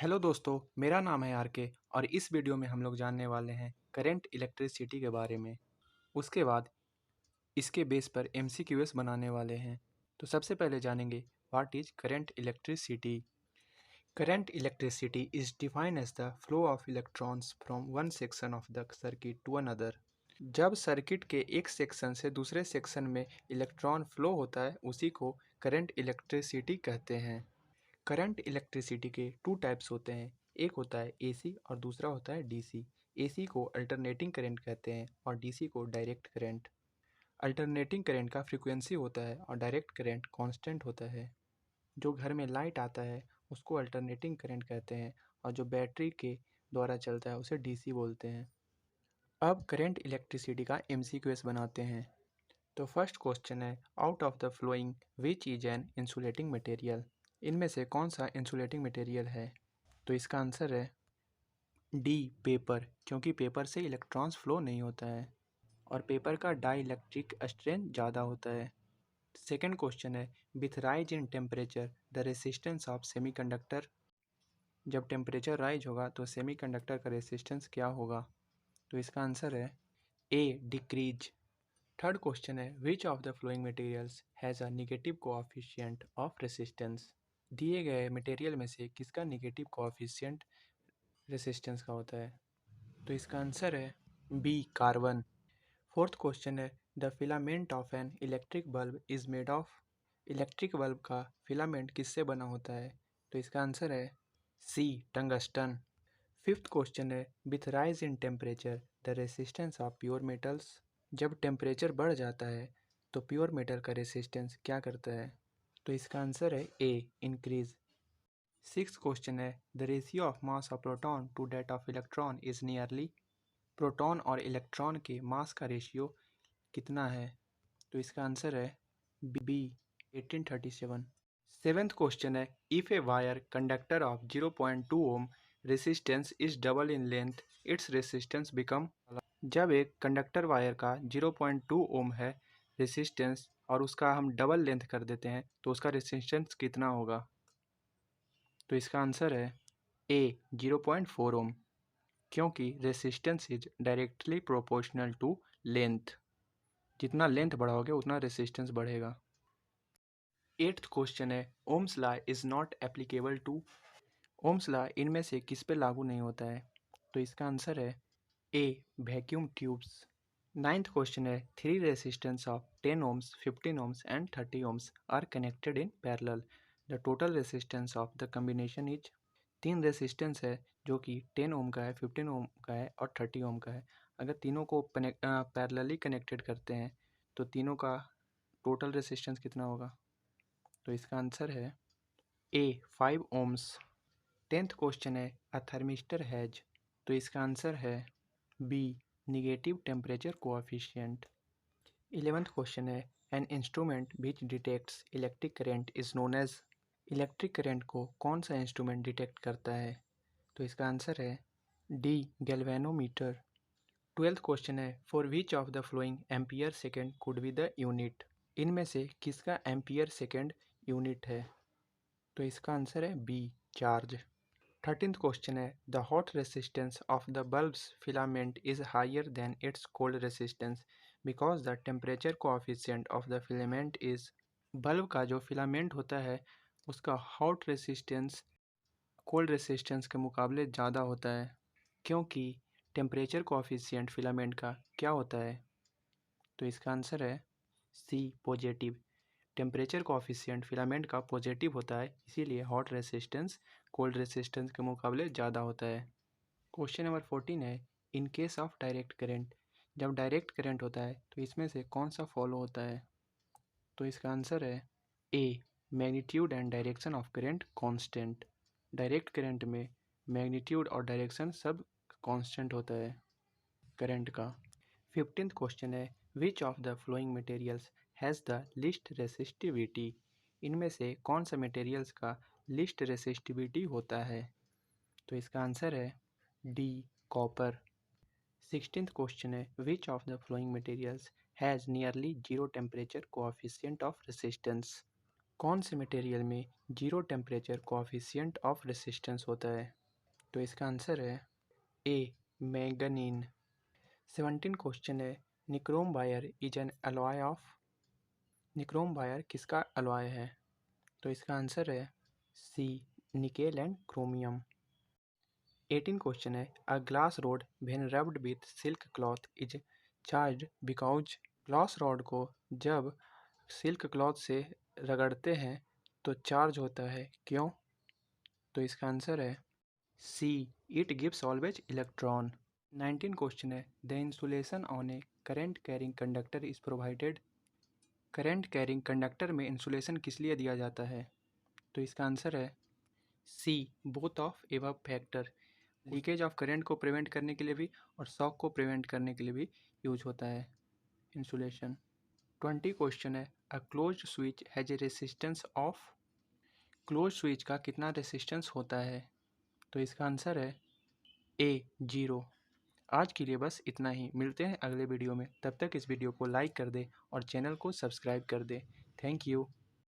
Hello दोस्तों, मेरा नाम है आर के और इस वीडियो में हम लोग जानने वाले हैं करंट इलेक्ट्रिसिटी के बारे में। उसके बाद इसके बेस पर एमसीक्यूएस बनाने वाले हैं। तो सबसे पहले जानेंगे what is current electricity. Current electricity is defined as the flow of electrons from one section of the circuit to another. जब सर्किट के एक सेक्शन से दूसरे सेक्शन में इलेक्ट्रॉन फ्लो होता है उसी को करंट इलेक्ट्रिसिटी कहते हैं। करंट इलेक्ट्रिसिटी के टू टाइप्स होते हैं, एक होता है एसी और दूसरा होता है डीसी। एसी को अल्टरनेटिंग करंट कहते हैं और डीसी को डायरेक्ट करंट। अल्टरनेटिंग करंट का फ्रीक्वेंसी होता है और डायरेक्ट करंट कांस्टेंट होता है। जो घर में लाइट आता है उसको अल्टरनेटिंग करंट कहते हैं और जो बैटरी के द्वारा चलता है उसे डीसी बोलते हैं। अब करंट इलेक्ट्रिसिटी का एमसीक्यूएस बनाते हैं। तो फर्स्ट क्वेश्चन है, out of the flowing which is an insulating material. इनमें से कौन सा इंसुलेटिंग मटेरियल है? तो इसका आंसर है डी, पेपर, क्योंकि पेपर से इलेक्ट्रॉन्स फ्लो नहीं होता है और पेपर का डाई इलेक्ट्रिक स्ट्रेंथ ज़्यादा होता है। सेकेंड क्वेश्चन है, with rise in temperature the resistance of semiconductor. जब टेम्परेचर राइज होगा तो सेमीकंडक्टर का रेसिस्टेंस क्या होगा? तो इसका आंसर है ए, डिक्रीज। थर्ड क्वेश्चन है, which of the following materials has a negative coefficient of resistance. दिए गए मटेरियल में से किसका निगेटिव कोएफिशिएंट रेसिस्टेंस का होता है? तो इसका आंसर है बी, कार्बन। फोर्थ क्वेश्चन है, the filament of an electric bulb is made of. Electric bulb का फिलामेंट किससे बना होता है? तो इसका आंसर है सी, टंगस्टन। फिफ्थ क्वेश्चन है, with rise in temperature the resistance of pure metals. जब टेम्परेचर बढ़ जाता है तो प्योर मेटल का रेसिस्टेंस क्या करता है? तो इसका आंसर है ए, इंक्रीज। सिक्स क्वेश्चन है, the ratio of mass of proton to that of electron is nearly. Proton और इलेक्ट्रॉन के मास का रेशियो कितना है? तो इसका आंसर है बी, 1837। सेवेंथ क्वेश्चन है, if a wire conductor of 0.2 ohm resistance is double in length its resistance become. जब एक कंडक्टर वायर का 0.2 ओम है रेसिस्टेंस और उसका हम डबल लेंथ कर देते हैं तो उसका रेसिस्टेंस कितना होगा? तो इसका आंसर है ए, 0.4 ओम, क्योंकि resistance is directly proportional to length. जितना लेंथ बढ़ाओगे उतना रेसिस्टेंस बढ़ेगा। एट्थ क्वेश्चन है, Ohm's law is not applicable to. Ohm's law इनमें से किस पे लागू नहीं होता है? तो इसका आंसर है A, vacuum tubes. Ninth question है, three resistance of 10 ohms, 15 ohms and 30 ohms are connected in parallel. The total resistance of the combination is. तीन रेसिस्टेंस है जो कि 10 ओम का है, 15 ओम का है और 30 ओम का है। अगर तीनों को पैरेलली कनेक्टेड करते हैं तो तीनों का टोटल रेसिस्टेंस कितना होगा? तो इसका आंसर है ए, 5 ohms। टेंथ क्वेश्चन है, अ थर्मिस्टर हैज। तो इसका आंसर है B, negative temperature coefficient. 11th question है, an instrument which detects electric current is known as. Electric current को कौन सा इंस्ट्रूमेंट डिटेक्ट करता है? तो इसका आंसर है डी, गैल्वेनोमीटर। 12th क्वेश्चन है, for which of the flowing ampere second could be the unit. इनमें से किसका एम्पियर सेकेंड यूनिट है? तो इसका आंसर है बी, चार्ज। 13th क्वेश्चन है, the hot resistance of the bulb's filament is higher than its cold resistance because the temperature coefficient of the filament is. Bulb का जो फिलामेंट होता है उसका हॉट रेसिस्टेंस कोल्ड रेसिस्टेंस के मुकाबले ज़्यादा होता है क्योंकि टेम्परेचर कोएफिशिएंट फिलामेंट का क्या होता है? तो इसका आंसर है सी, पॉजिटिव। टेम्परेचर कोएफिशिएंट फिलामेंट का पॉजिटिव होता है, इसीलिए हॉट रेसिस्टेंस कोल्ड रेसिस्टेंस के मुकाबले ज़्यादा होता है। क्वेश्चन नंबर 14 है, in case of direct current. जब डायरेक्ट करंट होता है तो इसमें से कौन सा फॉलो होता है? तो इसका आंसर है A, magnitude and direction of current constant. Direct current में मैग्नीट्यूड और डायरेक्शन सब कांस्टेंट होता है करंट का। 15th क्वेश्चन है, which of the following materials has the least resistivity. इनमें से कौन सा मटेरियल्स का लिस्ट रेसिस्टिविटी होता है? तो इसका आंसर है डी, कॉपर। 16th क्वेश्चन है, which of the following materials has nearly zero temperature coefficient of resistance. कौन से मटेरियल में zero temperature coefficient of resistance होता है? तो इसका आंसर है ए मैंगनीन। 17 क्वेश्चन है, nichrome wire is an alloy of. Nichrome wire किसका अलॉय है? तो इसका आंसर है सी निकेल एंड क्रोमियम। 18 क्वेश्चन है, a glass rod when rubbed with silk cloth is charged because. Glass rod को जब सिल्क क्लॉथ से रगड़ते हैं तो चार्ज होता है, क्यों? तो इसका आंसर है C it gives always electron. 19 question है, the insulation on a current carrying conductor is provided. Current carrying conductor में इंसुलेशन किस लिए दिया जाता है? तो इसका आंसर है C both of above factor. Leakage of current को प्रिवेंट करने के लिए भी और शॉक को प्रिवेंट करने के लिए भी यूज होता है इंसुलेशन। 20 क्वेश्चन है, a closed switch has a resistance of. Close switch का कितना रेसिस्टेंस होता है? तो इसका आंसर है ए 0। आज के लिए बस इतना ही, मिलते हैं अगले वीडियो में। तब तक इस वीडियो को लाइक कर दे और चैनल को सब्सक्राइब कर दे। Thank you.